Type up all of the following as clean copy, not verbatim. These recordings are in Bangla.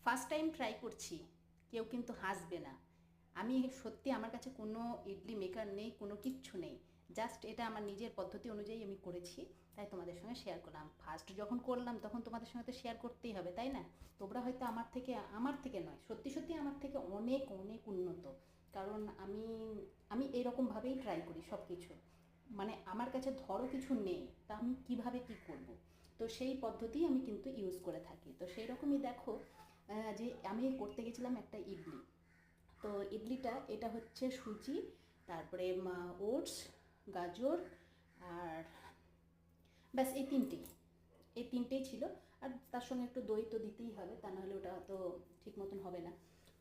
ফার্স্ট টাইম ট্রাই করছি, কেউ কিন্তু হাসবে না। আমি সত্যি আমার কাছে কোনো ইডলি মেকার নেই, কোনো কিচ্ছু নেই। জাস্ট এটা আমার নিজের পদ্ধতি অনুযায়ী আমি করেছি, তাই তোমাদের সঙ্গে শেয়ার করলাম। ফার্স্ট যখন করলাম তখন তোমাদের সঙ্গে তো শেয়ার করতেই হবে, তাই না? তোমরা হয়তো আমার থেকে নয়, সত্যি সত্যি আমার থেকে অনেক অনেক উন্নত। কারণ আমি আমি এরকমভাবেই ট্রাই করি সব কিছু। মানে আমার কাছে ধরো কিছু নেই, তা আমি কিভাবে কি করব। তো সেই পদ্ধতি আমি কিন্তু ইউজ করে থাকি। তো সেই রকমই দেখো, যে আমি করতে গেছিলাম একটা ইডলি। তো ইডলিটা এটা হচ্ছে সুজি, তারপরে ওটস, গাজর, আর ব্যাস এই তিনটেই ছিল। আর তার সঙ্গে একটু দই তো দিতেই হবে, তা নাহলে ওটা তো ঠিক মতন হবে না।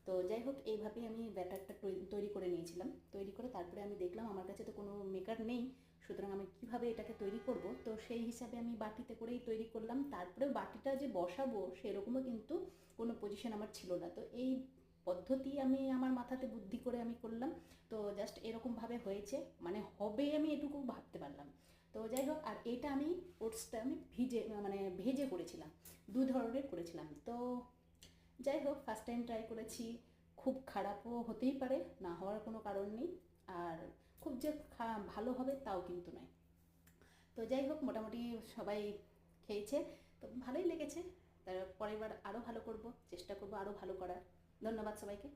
তো যাই হোক, এইভাবেই আমি ব্যাটারটা তৈরি করে নিয়েছিলাম। তৈরি করে তারপরে আমি দেখলাম আমার কাছে তো কোনো মেকার নেই, সুতরাং আমি কীভাবে এটাকে তৈরি করব। তো সেই হিসাবে আমি বাটিতে করেই তৈরি করলাম। তারপরেও বাটিটা যে বসাবো সেরকমও কিন্তু কোনো পজিশন আমার ছিল না। তো এই পদ্ধতি আমি আমার মাথাতে বুদ্ধি করে আমি করলাম। তো জাস্ট এরকমভাবে হয়েছে, মানে হবে আমি এটুকু ভাবতে পারলাম। তো যাই হোক, আর এটা আমি ওটসটা আমি ভেজে করেছিলাম, দু ধরনের করেছিলাম। তো যাই হোক, ফার্স্ট টাইম ট্রাই করেছি। খুব খারাপও হতেই পারে, না হওয়ার কোনো কারণ নেই। আর খুব যে ভালো হবে তাও কিন্তু নয়। তো যাই হোক, মোটামুটি সবাই খেয়েছে, তো ভালোই লেগেছে। তার পরের বার আরও ভালো করব, চেষ্টা করব আরও ভালো করার। ধন্যবাদ সবাইকে।